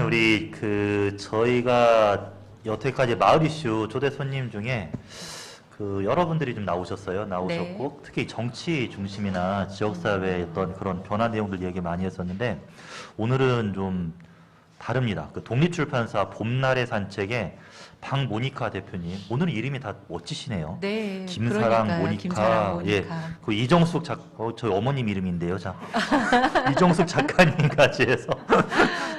우리 저희가 여태까지 마을 이슈 초대 손님 중에 여러분들이 좀 나오셨어요. 나오셨고 특히 정치 중심이나 지역사회의 어떤 그런 변화 내용들 얘기 많이 했었는데 오늘은 좀 다릅니다. 독립출판사 봄날의 산책에 박모니카 대표님, 오늘은 이름이 다 멋지시네요. 네, 김사랑 그러니까요. 모니카, 김사랑 모니카. 예, 이정숙 저희 어머님 이름인데요. 자, 이정숙 작가님까지 해서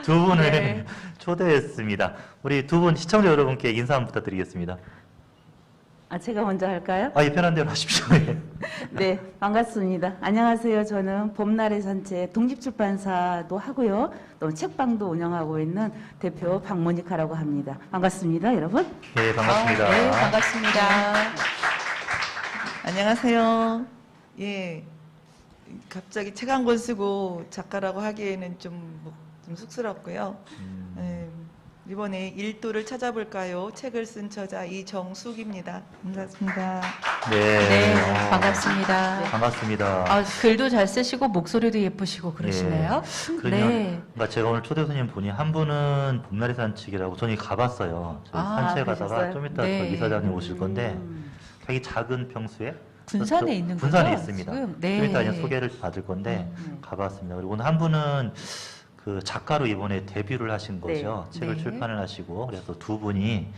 두 분을 네. 초대했습니다. 우리 두 분 시청자 여러분께 인사 한번 부탁드리겠습니다. 제가 먼저 할까요? 예, 편한 대로 하십시오. 예. 네, 반갑습니다. 안녕하세요. 저는 봄날의 산책 독립출판사도 하고요. 또 책방도 운영하고 있는 대표 박모니카라고 합니다. 반갑습니다, 여러분. 예, 반갑습니다. 네, 반갑습니다. 안녕하세요. 예, 갑자기 책 한 권 쓰고 작가라고 하기에는 좀 쑥스럽고요. 이번에 일도를 찾아볼까요? 책을 쓴 저자 이정숙입니다. 반갑습니다. 네, 네, 반갑습니다. 반갑습니다. 글도 잘 쓰시고 목소리도 예쁘시고 그러시네요. 그러니까 제가 오늘 초대 손님 분이 한 분은 봄날의 산책이라고 저는 가봤어요. 저희 산책하다가 그러셨어요? 좀 이따 네. 저 이사장님 오실 건데 되게 작은 평수에 군산에 있는 거죠? 군산에 있습니다. 지금? 좀 이따 네. 이제 소개를 받을 건데 가봤습니다. 그리고 오늘 한 분은 작가로 이번에 데뷔를 하신 거죠. 네. 책을 네. 출판을 하시고 그래서 두 분이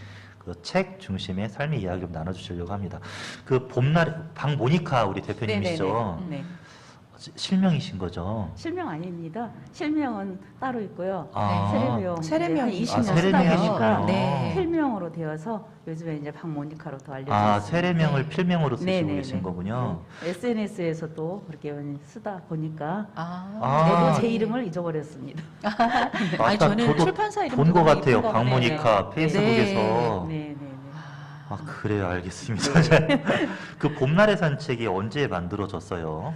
책 중심의 삶의 이야기를 좀 나눠주시려고 합니다. 봄날 박모니카 우리 대표님이시죠. 네. 실명이신 거죠? 실명 아닙니다. 실명은 따로 있고요. 아. 세례명. 세례명. 20년 쓰다 세례명이시군요. 보니까 네. 필명으로 되어서 요즘에 이제 박모니카로 더 알려져 아, 있습니다. 세례명을 네. 필명으로 쓰시고 네네네. 계신 거군요. SNS에서도 그렇게 쓰다 보니까 아. 저도 제 이름을 잊어버렸습니다. 아니, 저는 저도 출판사 이름 본 것 보고 같아요. 이쁜 거 박모니카 보네요. 페이스북에서. 네. 아, 그래요. 알겠습니다. 봄날의 산책이 언제 만들어졌어요?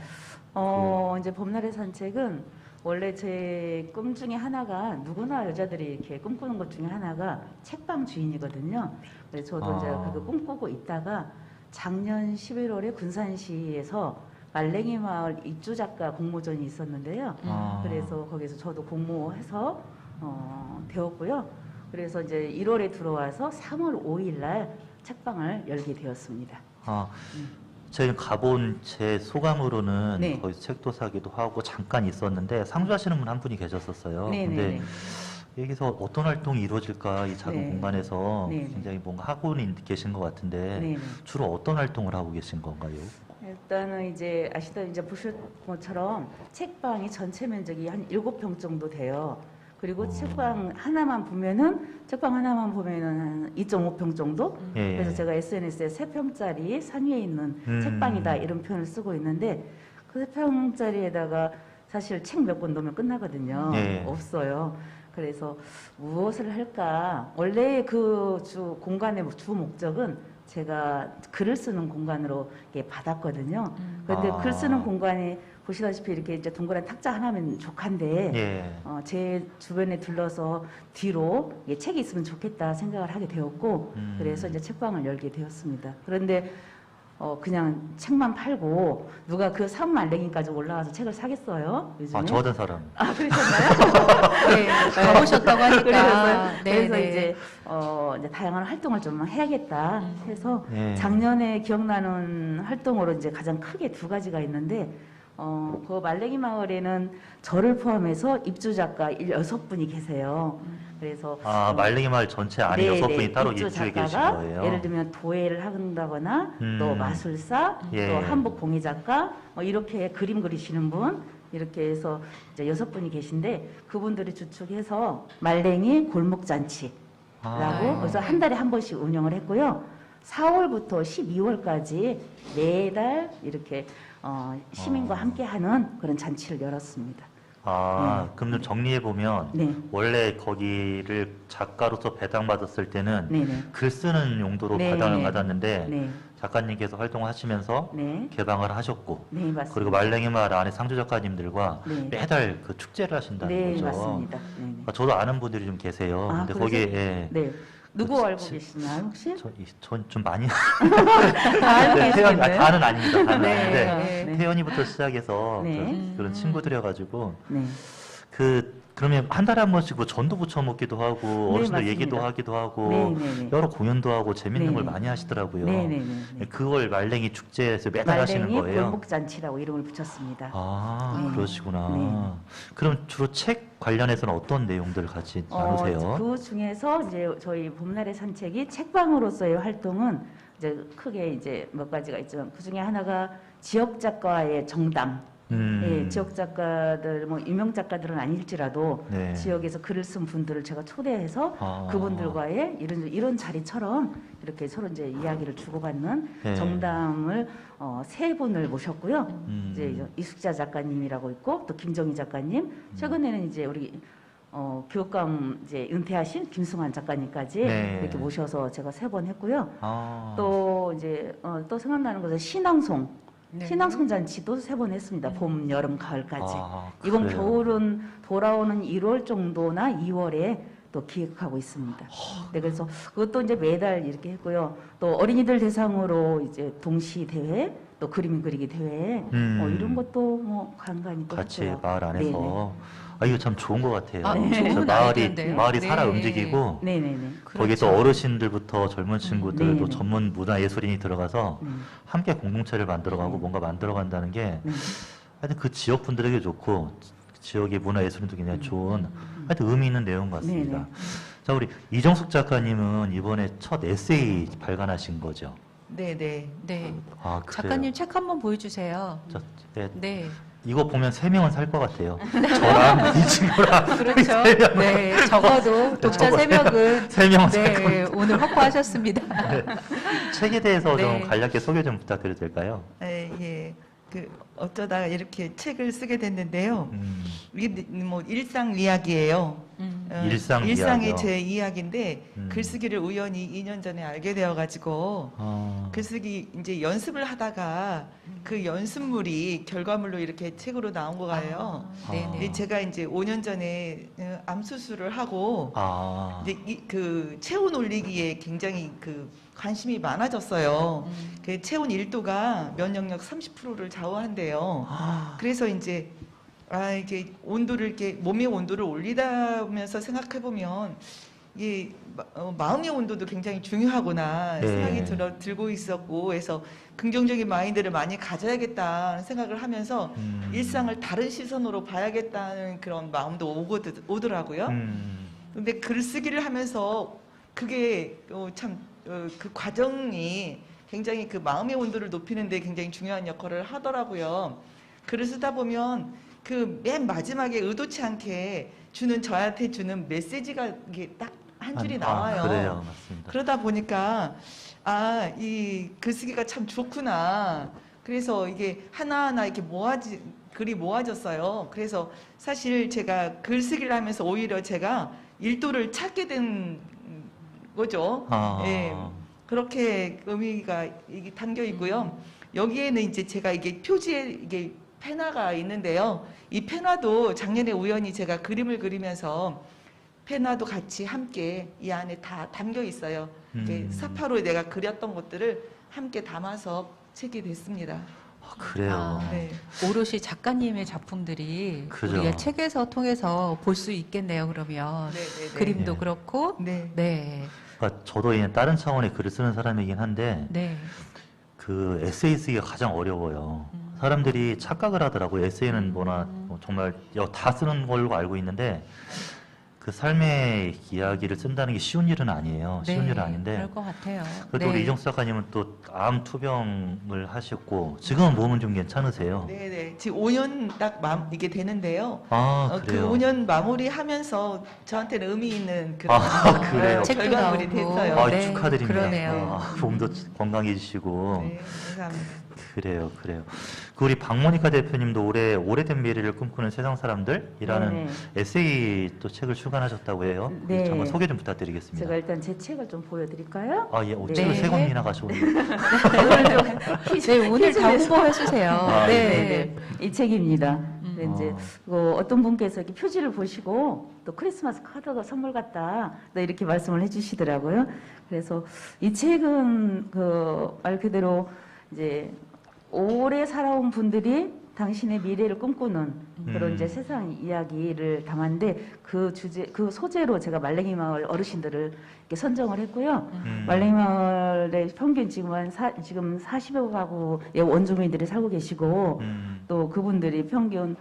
이제 봄날의 산책은 원래 제 꿈 중에 하나가 누구나 여자들이 이렇게 꿈꾸는 것 중에 하나가 책방 주인이거든요. 그래서 저도 이제 그거 꿈꾸고 있다가 작년 11월에 군산시에서 말랭이 마을 입주 작가 공모전이 있었는데요. 그래서 거기서 저도 공모해서 되었고요. 그래서 이제 1월에 들어와서 3월 5일 날 책방을 열게 되었습니다. 제가 가본 제 소감으로는 네. 거기서 책도 사기도 하고 잠깐 있었는데 상주하시는 분 한 분이 계셨었어요. 근데 여기서 어떤 활동이 이루어질까 이 작은 네. 공간에서 네. 굉장히 뭔가 하고 계신 것 같은데 네. 주로 어떤 활동을 하고 계신 건가요? 일단은 이제 아시다시피 이제 보실 것처럼 책방이 전체 면적이 한 7평 정도 돼요. 그리고 책방 하나만 보면은 한 2.5평 정도. 예. 그래서 제가 SNS에 3평짜리 산 위에 있는 책방이다 이런 표현을 쓰고 있는데 그 3평짜리에다가 사실 책 몇 권 넣으면 끝나거든요. 예. 없어요. 그래서 무엇을 할까? 원래 공간의 주 목적은 제가 글을 쓰는 공간으로 이렇게 받았거든요. 그런데 글 쓰는 공간이 보시다시피 이렇게 이제 동그란 탁자 하나면 족한데 예. 제 주변에 둘러서 뒤로 책이 있으면 좋겠다 생각을 하게 되었고 그래서 이제 책방을 열게 되었습니다. 그런데 그냥 책만 팔고 누가 그 산말랭이까지 올라가서 책을 사겠어요? 요즘에? 저 같은 사람. 그러셨나요? 네, 가보셨다고 하니까. 그래서 이제 다양한 활동을 좀 해야겠다 해서 예. 작년에 기억나는 활동으로 이제 가장 크게 두 가지가 있는데 그 말랭이 마을에는 저를 포함해서 입주 작가 6분이 계세요. 그래서 말랭이 마을 전체 안에 6분이 따로 입주 입주해 계신 작가가 거예요. 예를 들면 도예를 한다거나 또 마술사, 예. 또 한복 공예 작가 이렇게 그림 그리시는 분 이렇게 해서 이제 6분이 계신데 그분들이 주축해서 말랭이 골목잔치라고 그래서 한 달에 한 번씩 운영을 했고요. 4월부터 12월까지 매달 이렇게 시민과 함께하는 그런 잔치를 열었습니다. 그럼 좀 정리해보면 네. 원래 거기를 작가로서 배당받았을 때는 네네. 글 쓰는 용도로 네. 배당을 받았는데 네. 작가님께서 활동하시면서 네. 개방을 하셨고 네, 맞습니다. 그리고 말랭이 마을 안에 상주 작가님들과 네. 매달 축제를 하신다는 네, 거죠. 맞습니다. 네. 저도 아는 분들이 좀 계세요. 근데 그러세요? 거기에 네. 누구 알고 지- 계시나요, 혹시? 전 좀 많이 다 알고 태연 계시겠네요. 다는 아닙니다. 다는 네, 아닌데 네. 태연이부터 시작해서 네. 그런 친구들이어가지고 네. 그 그러면 한 달에 한 번씩 뭐 전도 부쳐 먹기도 하고 네, 어르신들 맞습니다. 얘기도 하기도 하고 네네네. 여러 공연도 하고 재밌는 걸 네네. 많이 하시더라고요. 네네네. 그걸 말랭이 축제에서 매달 하시는 말랭이 거예요? 골목잔치라고 이름을 붙였습니다. 아, 네. 그러시구나. 네. 그럼 주로 책 관련해서는 어떤 내용들을 같이 나누세요? 그 중에서 이제 저희 봄날의 산책이 책방으로서의 활동은 이제 크게 이제 몇 가지가 있지만 그 중에 하나가 지역 작가의 정담. 예, 지역 작가들 뭐 유명 작가들은 아닐지라도 네. 지역에서 글을 쓴 분들을 제가 초대해서 그분들과의 이런 자리처럼 이렇게 서로 이제 이야기를 주고받는 네. 정담을 세 분을 모셨고요. 음. 이제 이숙자 작가님이라고 있고 또 김정희 작가님, 최근에는 이제 우리 교육감 이제 은퇴하신 김승환 작가님까지 네. 이렇게 모셔서 제가 3번 했고요. 아. 또 이제 또 생각나는 것은 신앙송. 네. 신앙송 잔치도 3번 했습니다. 봄, 여름, 가을까지. 아, 이번 그래요? 겨울은 돌아오는 1월 정도나 2월에 또 기획하고 있습니다. 네, 그래서 그것도 이제 매달 이렇게 했고요. 또 어린이들 대상으로 이제 동시 대회, 또 그림 그리기 대회, 이런 것도 뭐 간간히 또 같이 했고요. 마을 안에서. 네네. 아, 이거 참 좋은 것 같아요. 아, 그래서 좋은 마을이 아이디어인데요. 살아 네. 움직이고 네네네. 거기에 또 그렇죠. 어르신들부터 젊은 친구들 또 네네. 전문 문화예술인이 들어가서 네. 함께 공동체를 만들어가고 뭔가 만들어간다는 게 네. 하여튼 그 지역 분들에게 좋고 지역의 문화예술인도 굉장히 좋은 하여튼 의미 있는 내용 같습니다. 네네. 자, 우리 이정숙 작가님은 이번에 첫 에세이 발간하신 거죠? 네네. 네. 아, 그래요? 작가님 책 한번 보여주세요. 네. 네. 이거 보면 3명은 살 것 같아요. 저랑 이 친구랑 그렇죠. 네. 적어도 독자 적어도 3명은 3명은 살 것 네, 오늘 확보하셨습니다. 책에 대해서 네. 좀 간략하게 소개 좀 부탁드려도 될까요? 예. 어쩌다가 이렇게 책을 쓰게 됐는데요. 이게 뭐 일상 이야기예요. 일상 일상의 이야기요? 제 이야기인데 음. 글쓰기를 우연히 2년 전에 알게 되어가지고 아, 글쓰기 이제 연습을 하다가 그 연습물이 결과물로 이렇게 책으로 나온 거예요. 네네. 근데 제가 이제 5년 전에 암 수술을 하고 아, 이제 그 체온 올리기에 굉장히 그 관심이 많아졌어요. 그 체온 1도가 면역력 30%를 좌우한대요. 아, 그래서 이제 이게 온도를 이렇게 몸의 온도를 올리다면서 생각해 보면 이게 마음의 온도도 굉장히 중요하구나 네. 생각이 들고 있었고, 그래서 긍정적인 마인드를 많이 가져야겠다는 생각을 하면서 일상을 다른 시선으로 봐야겠다는 그런 마음도 오더라고요. 근데 글쓰기를 하면서 그게 그 과정이 굉장히 그 마음의 온도를 높이는 데 굉장히 중요한 역할을 하더라고요. 글을 쓰다 보면 그 맨 마지막에 의도치 않게 저한테 주는 메시지가 이게 딱 한 줄이 나와요. 그래요, 맞습니다. 그러다 보니까 이 글쓰기가 참 좋구나. 그래서 이게 하나하나 이렇게 글이 모아졌어요. 그래서 사실 제가 글쓰기를 하면서 오히려 제가 일도를 찾게 된 거죠. 아, 예. 그렇게 의미가 이게 담겨 있고요. 여기에는 이제 제가 이게 표지에 이게 페나가 있는데요. 이 페나도 작년에 우연히 제가 그림을 그리면서 페나도 같이 함께 이 안에 다 담겨 있어요. 이렇게 사파로 내가 그렸던 것들을 함께 담아서 책이 됐습니다. 아, 그래요. 네. 오롯이 작가님의 작품들이 그죠. 우리가 책에서 통해서 볼 수 있겠네요. 그러면 네. 그림도 네. 그렇고, 네. 네, 그러니까 저도 이제 다른 차원의 글을 쓰는 사람이긴 한데 네, 그 에세이 쓰기가 가장 어려워요. 사람들이 착각을 하더라고요. 에세이는 뭐나 뭐 정말 다 쓰는 걸로 알고 있는데 그 삶의 이야기를 쓴다는 게 쉬운 일은 아니에요. 쉬운 일은 아닌데 그럴 것 같아요. 그래도 우리 이정수 작가님은 또 암 투병을 하셨고 지금은 몸은 좀 괜찮으세요? 네. 지금 5년 딱 이게 되는데요. 아, 그 그래요? 5년 마무리하면서 저한테는 의미 있는 그런 그래요? 책도 결과물이 나오고. 됐어요. 아, 네, 축하드립니다. 그러네요. 몸도 건강해지시고 네, 감사합니다. 그래요. 그 우리 박모니카 대표님도 오래된 미래를 꿈꾸는 세상 사람들이라는 네네. 에세이 또 책을 출간하셨다고 해요. 네. 잠깐 소개 좀 부탁드리겠습니다. 제가 일단 제 책을 좀 보여드릴까요? 아, 예, 네. 책을 세 권이나 가져오는. 오늘 좀 네, 오늘 다 홍보해주세요. 아, 네. 이 책입니다. 근데 이제 아. 어떤 분께서 이렇게 표지를 보시고 또 크리스마스 카드가 선물 같다, 또 이렇게 말씀을 해주시더라고요. 그래서 이 책은 말 그대로 이제 오래 살아온 분들이 당신의 미래를 꿈꾸는 그런 음. 이제 세상 이야기를 담았는데 그 주제, 그 소재로 제가 말랭이 마을 어르신들을 이렇게 선정을 했고요. 말랭이 마을의 평균 지금 40여 가구의 원주민들이 살고 계시고 또 그분들이 평균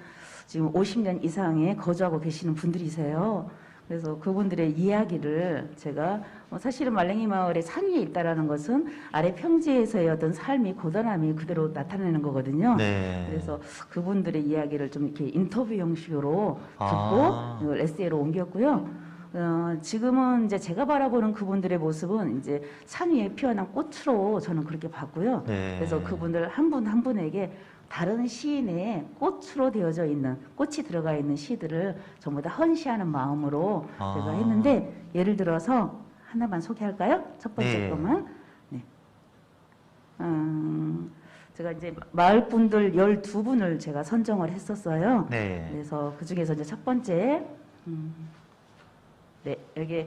지금 50년 이상에 거주하고 계시는 분들이세요. 그래서 그분들의 이야기를 제가 사실은 말랭이 마을의 산 위에 있다라는 것은 아래 평지에서의 어떤 삶이 고단함이 그대로 나타내는 거거든요. 네. 그래서 그분들의 이야기를 좀 이렇게 인터뷰 형식으로 듣고 아. 이걸 에세이로 옮겼고요. 지금은 이제 제가 바라보는 그분들의 모습은 이제 산 위에 피어난 꽃으로 저는 그렇게 봤고요. 네. 그래서 그분들 한 분 한 분에게 다른 시인의 꽃으로 되어져 있는 꽃이 들어가 있는 시들을 전부 다 헌시하는 마음으로 아. 제가 했는데 예를 들어서 하나만 소개할까요? 첫 번째 네. 것만. 네. 제가 이제 마을 분들 12분을 제가 선정을 했었어요. 네. 그래서 그 중에서 이제 첫 번째, 네, 여기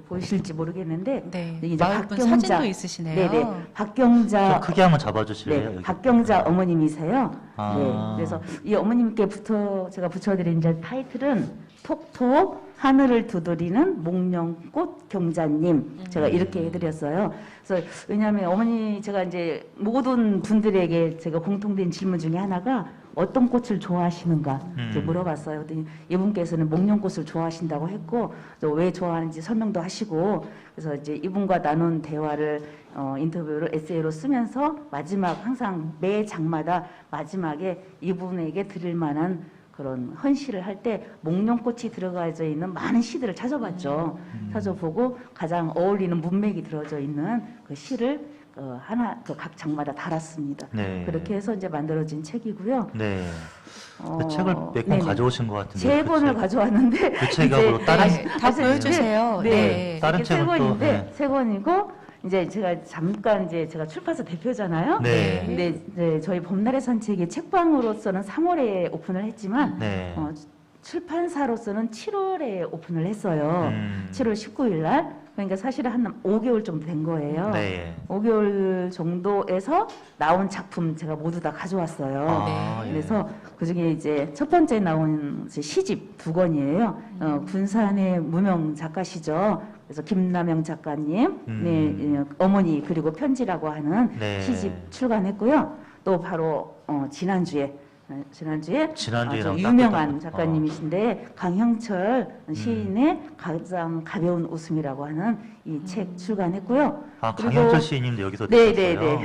보이실지 모르겠는데, 네. 이제 마을분 사진도 있으시네요. 네네, 박경자, 좀 크게 한번 잡아주실래요? 네, 여기? 박경자 어머님이세요. 아. 네, 그래서 이 어머님께 제가 붙여드린 이제 타이틀은 톡톡 하늘을 두드리는 목련꽃 경자님. 제가 이렇게 해드렸어요. 그래서 왜냐하면 어머니 제가 이제 모든 분들에게 제가 공통된 질문 중에 하나가 어떤 꽃을 좋아하시는가 이렇게 물어봤어요. 그랬더니 이분께서는 목련꽃을 좋아하신다고 했고 또 왜 좋아하는지 설명도 하시고 그래서 이제 이분과 나눈 대화를 인터뷰를 에세이로 쓰면서 마지막 항상 매 장마다 마지막에 이분에게 드릴 만한 그런 헌시를 할 때 목련꽃이 들어가져 있는 많은 시들을 찾아봤죠. 찾아보고 가장 어울리는 문맥이 들어져 있는 그 시를 각 장마다 달았습니다. 네. 그렇게 해서 이제 만들어진 책이고요. 네. 그 책을 몇 권 네네. 가져오신 것 같은데. 세 그 권을 책. 가져왔는데 그 책하고 다른 다 보여주세요. 네, 네. 다른 이게 세 책은 또, 권인데 네. 세 권이고 이제 제가 잠깐 이제 제가 출판사 대표잖아요. 네. 근데 이제 저희 봄날의 산책이 책방으로서는 3월에 오픈을 했지만 네. 출판사로서는 7월에 오픈을 했어요. 음. 7월 19일 날. 그러니까 사실은 한 5개월 정도 된 거예요. 네. 5개월 정도에서 나온 작품 제가 모두 다 가져왔어요. 아, 예. 그래서 그중에 이제 첫 번째 나온 시집 2권이에요. 군산의 무명 작가시죠. 그래서 김남영 작가님, 네, 어머니 그리고 편지라고 하는 네. 시집 출간했고요. 또 바로 지난주에 아주 나온 유명한 따뜻한- 작가님이신데 강형철 시인의 가장 가벼운 웃음이라고 하는 이 책 출간했고요. 아, 그리고- 강영철 시인님도 여기서 네네네 드셨어요?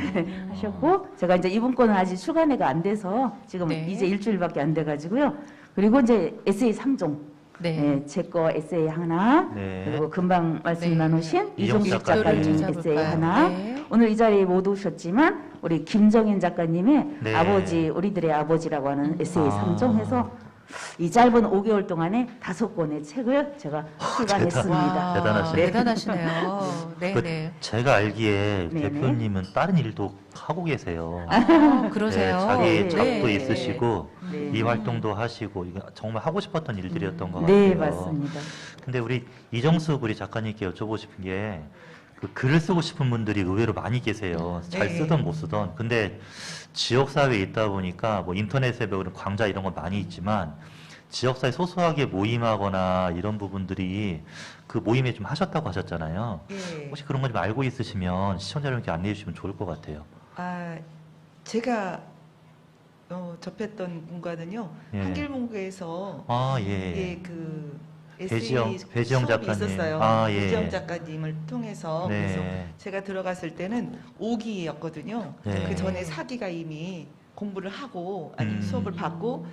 하셨고 제가 이제 이분 거는 아직 출간회가 안 돼서 지금 네. 이제 일주일밖에 안 돼가지고요. 그리고 이제 에세이 3종. 네. 네, 제 거 에세이 하나, 네. 그리고 금방 말씀 네. 나누신 이종식 이종식 작가님. 작가님 찾아볼까요? 에세이 하나. 네. 오늘 이 자리에 못 오셨지만 우리 김정인 작가님의 네. 아버지, 우리들의 아버지라고 하는 에세이 아. 3종 해서 이 짧은 5개월 동안에 5권의 책을 제가 출간했습니다. 와, 대단하시네요. 대단하시네요. 네, 그 네. 제가 알기에 네네. 대표님은 다른 일도 하고 계세요. 그러세요. 네, 자기 네. 작도 네. 있으시고 네. 이 활동도 하시고 이거 정말 하고 싶었던 일들이었던 것 네, 같아요. 맞습니다. 근데 우리 이정숙 우리 작가님께 여쭤보고 싶은 게 그 글을 쓰고 싶은 분들이 의외로 많이 계세요. 잘 네. 쓰던 못 쓰던. 근데 지역 사회에 있다 보니까 뭐 인터넷에 그런 광자 이런 건 많이 있지만 지역사회 소소하게 모임하거나 이런 부분들이 그 모임에 좀 하셨다고 하셨잖아요. 예. 혹시 그런 거 좀 알고 있으시면 시청자 여러분께 안내해 주시면 좋을 것 같아요. 아, 제가 접했던 문과는요. 예. 한길문고에서 아, 예. 예, 그 배지영 수업이 작가님. 있었어요. 아, 예. 배지영 작가님을 통해서 그래서 네. 제가 들어갔을 때는 5기였거든요. 네. 그 전에 4기가 이미 공부를 하고 아니 수업을 받고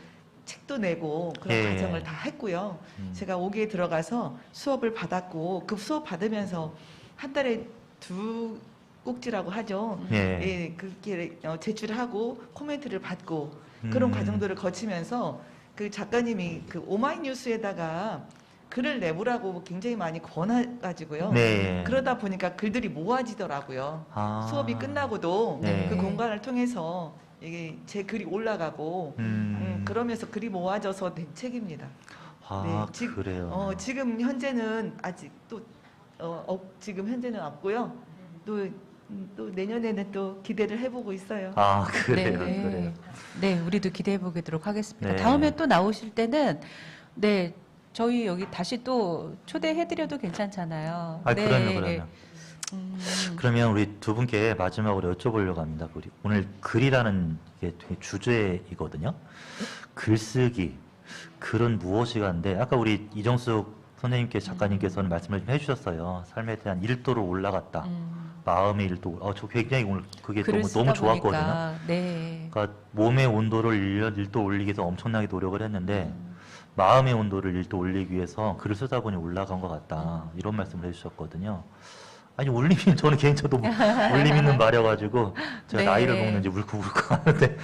책도 내고 그런 예. 과정을 다 했고요. 제가 5기에 들어가서 수업을 받았고 그 수업 받으면서 한 달에 2꼭지라고 하죠. 예. 예, 그렇게 제출하고 코멘트를 받고 그런 과정들을 거치면서 그 작가님이 그 오마이뉴스에다가 글을 내보라고 굉장히 많이 권해가지고요. 네. 그러다 보니까 글들이 모아지더라고요. 아. 수업이 끝나고도 네. 그 공간을 통해서 이게 제 글이 올라가고 그러면서 글이 모아져서 된 책입니다. 아, 네, 지- 그래요. 지금 현재는 아직 또 지금 현재는 없고요. 또 또 내년에는 또 기대를 해보고 있어요. 아, 그래요. 네. 그래요. 네, 우리도 기대해 보도록 하겠습니다. 네. 다음에 또 나오실 때는 네, 저희 여기 다시 또 초대해 드려도 괜찮잖아요. 아, 네. 그러면. 그러면 우리 두 분께 마지막으로 여쭤보려고 합니다. 우리 오늘 글이라는 게 되게 주제이거든요. 글쓰기, 글은 무엇이가인데 아까 우리 이정숙 선생님께 작가님께서는 말씀을 좀 해주셨어요. 삶에 대한 일도로 올라갔다. 마음의 일도. 저 굉장히 오늘 그게 글을 너무 쓰다 좋았거든요. 보니까, 네. 그러니까 몸의 온도를 1도 올리기 위해서 엄청나게 노력을 했는데 마음의 온도를 1도 올리기 위해서 글을 쓰다 보니 올라간 것 같다. 이런 말씀을 해주셨거든요. 아니 울림이 저는 개인적으로 너무 울림 있는 말이어가지고 제가 네. 나이를 먹는지 울컥울컥 하는데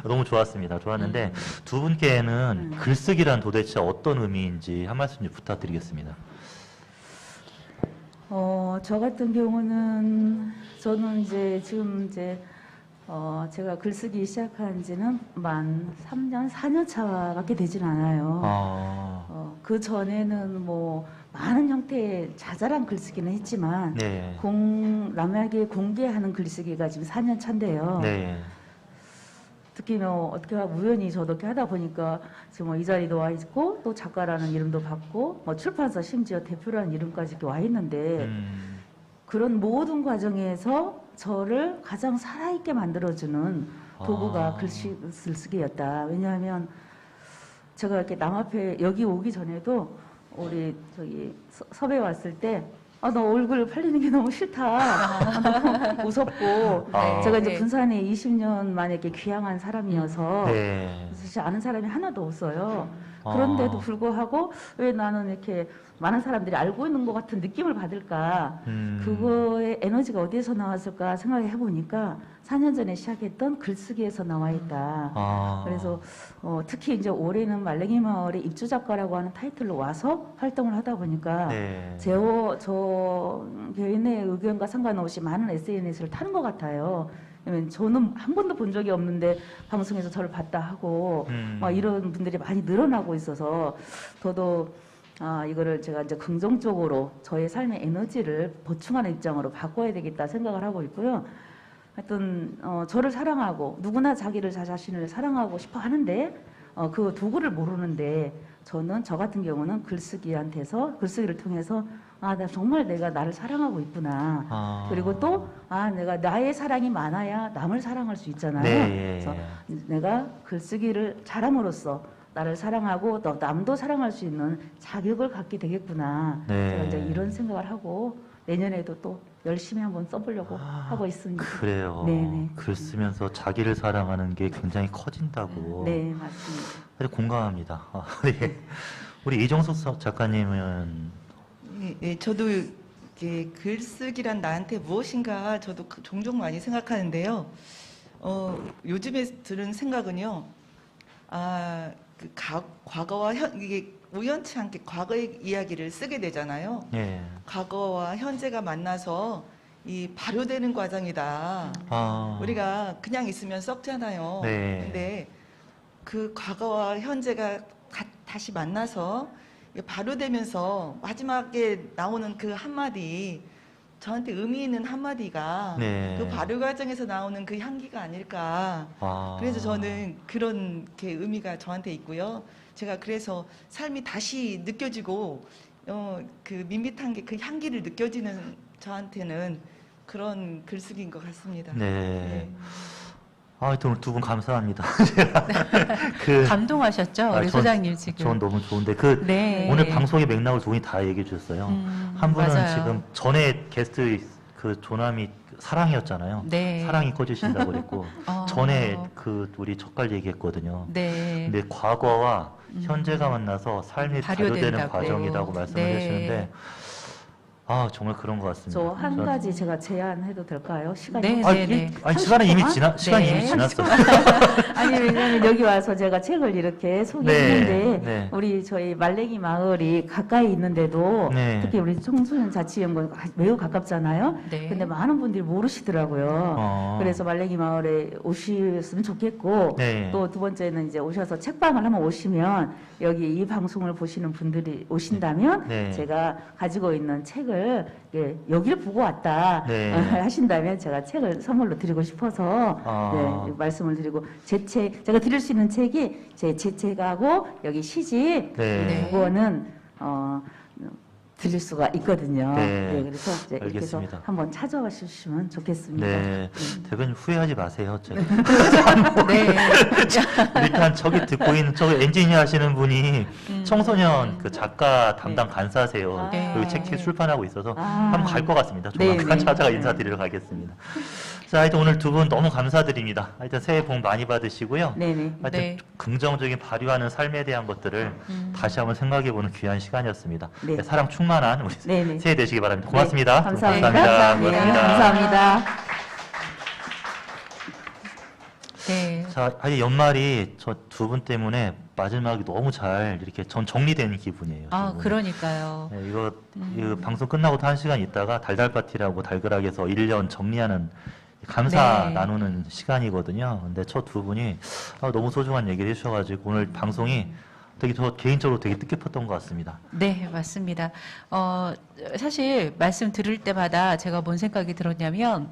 너무 좋았습니다. 좋았는데 두 분께는 글쓰기란 도대체 어떤 의미인지 한 말씀 좀 부탁드리겠습니다. 저 같은 경우는 저는 이제 지금 제가 글쓰기 시작한 지는 만 3년, 4년 차밖에 되진 않아요. 그 전에는 뭐 많은 형태의 자잘한 글쓰기는 했지만 네. 남에게 공개하는 글쓰기가 지금 4년 차인데요. 네. 특히 뭐 어떻게 우연히 저도 이렇게 하다 보니까 지금 뭐 이 자리도 와 있고 또 작가라는 이름도 받고 뭐 출판사 심지어 대표라는 이름까지 이렇게 와 있는데 그런 모든 과정에서 저를 가장 살아있게 만들어주는 도구가 글쓰기였다. 왜냐하면 제가 이렇게 남 앞에 여기 오기 전에도 우리 저기 섭외 왔을 때 너 얼굴 팔리는 게 너무 싫다. 너무 무섭고 제가 이제 네. 군산에 20년 만에 이렇게 귀향한 사람이어서 네. 사실 아는 사람이 하나도 없어요. 그런데도 불구하고 왜 나는 이렇게 많은 사람들이 알고 있는 것 같은 느낌을 받을까? 그거의 에너지가 어디에서 나왔을까 생각해 보니까 4년 전에 시작했던 글쓰기에서 나와 있다. 그래서 특히 이제 올해는 말랭이 마을의 입주 작가라고 하는 타이틀로 와서 활동을 하다 보니까 네. 저 개인의 의견과 상관없이 많은 SNS를 타는 것 같아요. 왜냐면 저는 한 번도 본 적이 없는데 방송에서 저를 봤다 하고 막 이런 분들이 많이 늘어나고 있어서 저도 이거를 제가 이제 긍정적으로 저의 삶의 에너지를 보충하는 입장으로 바꿔야 되겠다 생각을 하고 있고요. 하여튼 저를 사랑하고 누구나 자기를 자신을 사랑하고 싶어 하는데 그 도구를 모르는데 저는 저 같은 경우는 글쓰기를 통해서 정말 내가 나를 사랑하고 있구나. 그리고 또 내가 나의 사랑이 많아야 남을 사랑할 수 있잖아요. 네. 그래서 내가 글쓰기를 잘함으로써 나를 사랑하고 또 남도 사랑할 수 있는 자격을 갖게 되겠구나. 네. 제가 이제 이런 생각을 하고 내년에도 또 열심히 한번 써보려고 하고 있습니다. 그래요. 네네. 글 쓰면서 자기를 사랑하는 게 굉장히 커진다고. 네, 맞습니다. 아주 공감합니다. 예. 우리 이정숙 작가님은 저도 이게 글쓰기란 나한테 무엇인가 저도 종종 많이 생각하는데요. 요즘에 들은 생각은요. 과거와 이게 우연치 않게 과거의 이야기를 쓰게 되잖아요. 예. 과거와 현재가 만나서 이 발효되는 과정이다. 우리가 그냥 있으면 썩잖아요. 네. 근데 그 과거와 현재가 다시 만나서 발효되면서 마지막에 나오는 그 한마디, 저한테 의미 있는 한마디가 네. 그 발효 과정에서 나오는 그 향기가 아닐까. 그래서 저는 그런 게 의미가 저한테 있고요. 제가 그래서 삶이 다시 느껴지고 그 밋밋한 게 그 향기를 느껴지는 저한테는 그런 글쓰기인 것 같습니다. 네. 하여튼 두 분 감사합니다. 감동하셨죠? 우리 소장님 지금. 전 너무 좋은데 네. 오늘 방송의 맥락을 두 분이 다 얘기해 주셨어요. 한 분은 맞아요. 지금 전에 게스트 그 조남이 사랑이었잖아요. 네. 사랑이 꺼지신다고 그랬고 전에 그 우리 젓갈 얘기했거든요. 네. 근데 과거와 현재가 만나서 삶이 발효되는 발효된다고. 과정이라고 말씀을 네. 해주시는데 정말 그런 것 같습니다. 저 한 가지 제가 제안해도 될까요? 시간이 네, 혹시? 네. 아니 시간은 이미 시간이 네. 이미 지났어요. 아니 왜냐면 여기 와서 제가 책을 이렇게 소개했는데 네. 우리 저희 말랭이 마을이 가까이 있는데도 네. 특히 우리 청소년 자치연구원 매우 가깝잖아요. 네. 근데 많은 분들이 모르시더라고요. 그래서 말랭이 마을에 오셨으면 좋겠고 네. 또 두 번째는 이제 오셔서 책방을 한번 오시면 여기 이 방송을 보시는 분들이 오신다면 네. 제가 가지고 있는 책을 책을 여기를 보고 왔다 네. 하신다면 제가 책을 선물로 드리고 싶어서 네, 말씀을 드리고 제가 드릴 수 있는 책이 제 책하고 여기 시집 네. 그거는 드릴 수가 있거든요. 네. 네, 그래서 이제 이렇게 해서 알겠습니다. 한번 찾아와 주시면 좋겠습니다. 네. 대변인 후회하지 마세요. 제가 네. 일단 저기 듣고 있는 저 엔지니어 하시는 분이 청소년 그 작가 담당 간사세요. 네. 여기 책 출판하고 있어서 아. 한번 갈 것 같습니다. 네, 조만간 네. 찾아가 인사드리러 가겠습니다. 자, 하여튼 오늘 두 분 너무 감사드립니다. 하여튼 새해 복 많이 받으시고요. 네네. 하여튼 네. 긍정적인 발휘하는 삶에 대한 것들을 다시 한번 생각해보는 귀한 시간이었습니다. 네. 네, 사랑 충만한 우리 네네. 새해 되시기 바랍니다. 고맙습니다. 네, 감사합니다. 감사합니다. 네, 감사합니다. 네. 자, 아니 연말이 저 두 분 때문에 마지막이 너무 잘 이렇게 전 정리되는 기분이에요. 아, 지금. 그러니까요. 네, 이거 방송 끝나고도 1시간 있다가 달달 파티라고 달그락에서 1년 정리하는 감사 네. 나누는 시간이거든요. 근데 저 두 분이 너무 소중한 얘기를 해주셔가지고 오늘 방송이 되게 저 개인적으로 되게 뜻깊었던 것 같습니다. 네, 맞습니다. 사실 말씀 들을 때마다 제가 뭔 생각이 들었냐면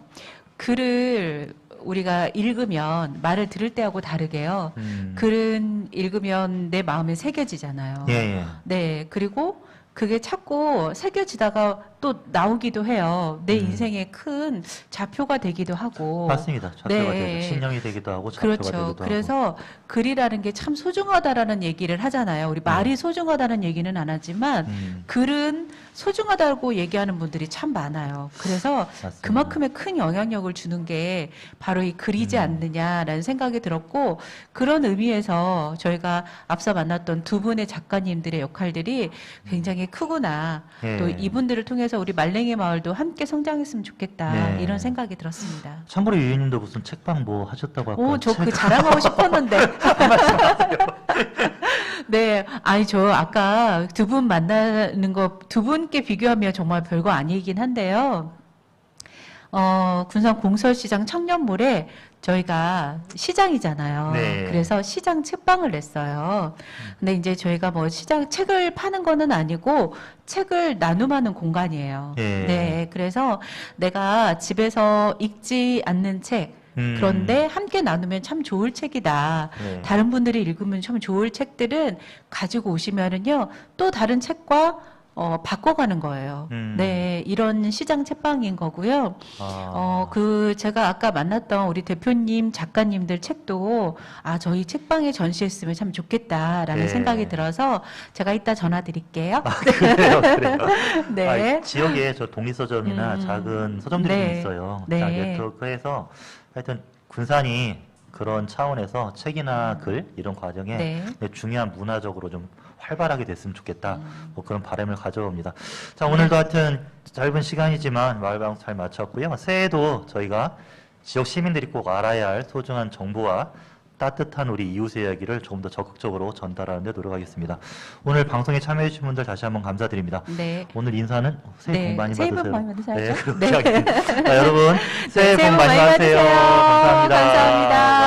글을 우리가 읽으면 말을 들을 때하고 다르게요. 글은 읽으면 내 마음에 새겨지잖아요. 예, 예. 네, 그리고 그게 자꾸 새겨지다가 또 나오기도 해요. 내 인생의 큰 좌표가 되기도 하고. 맞습니다. 좌표가 네. 되죠. 신령이 되기도 하고 좌표가 그렇죠. 되기도 그래서 하고. 글이라는 게 참 소중하다라는 얘기를 하잖아요. 우리 말이 소중하다는 얘기는 안 하지만 글은 소중하다고 얘기하는 분들이 참 많아요. 그래서 맞습니다. 그만큼의 큰 영향력을 주는 게 바로 이 글이지 않느냐라는 생각이 들었고, 그런 의미에서 저희가 앞서 만났던 두 분의 작가님들의 역할들이 굉장히 크구나. 예. 또 이분들을 통해서 우리 말랭이 마을도 함께 성장했으면 좋겠다. 네. 이런 생각이 들었습니다. 참고로 유인님도 무슨 책방 뭐 하셨다고 할까요? 오, 저 그 자랑하고 싶었는데. 네, 아니 저 아까 두 분 만나는 거 두 분께 비교하면 정말 별거 아니긴 한데요. 군산 공설시장 청년몰에 저희가 시장이잖아요. 네. 그래서 시장 책방을 냈어요. 근데 이제 저희가 뭐 시장 책을 파는 거는 아니고 책을 나눔하는 공간이에요. 예. 네, 그래서 내가 집에서 읽지 않는 책, 그런데 함께 나누면 참 좋을 책이다. 네. 다른 분들이 읽으면 참 좋을 책들은 가지고 오시면은요, 또 다른 책과 바꿔가는 거예요. 네, 이런 시장 책방인 거고요. 제가 아까 만났던 우리 대표님, 작가님들 책도, 저희 책방에 전시했으면 참 좋겠다라는 네. 생각이 들어서 제가 이따 전화 드릴게요. 그래요, 그래요. 네. 지역에 저 독립서점이나 작은 서점들이 네. 좀 있어요. 네. 자, 네트워크에서 하여튼 군산이 그런 차원에서 책이나 글 이런 과정에 네. 중요한 문화적으로 좀 활발하게 됐으면 좋겠다. 뭐 그런 바람을 가져옵니다. 자, 오늘도 하여튼 짧은 시간이지만 마을방송 잘 마쳤고요. 새해도 저희가 지역 시민들이 꼭 알아야 할 소중한 정보와 따뜻한 우리 이웃의 이야기를 조금 더 적극적으로 전달하는 데 노력하겠습니다. 오늘 방송에 참여해 주신 분들 다시 한번 감사드립니다. 네. 오늘 인사는 새해 네, 복 많이 새해 복 받으세요. 많이 받으셔야죠. 네, 그렇게 네. 하겠습니다. 자, 여러분 새해 새해 복 많이 받으세요. 감사합니다. 감사합니다.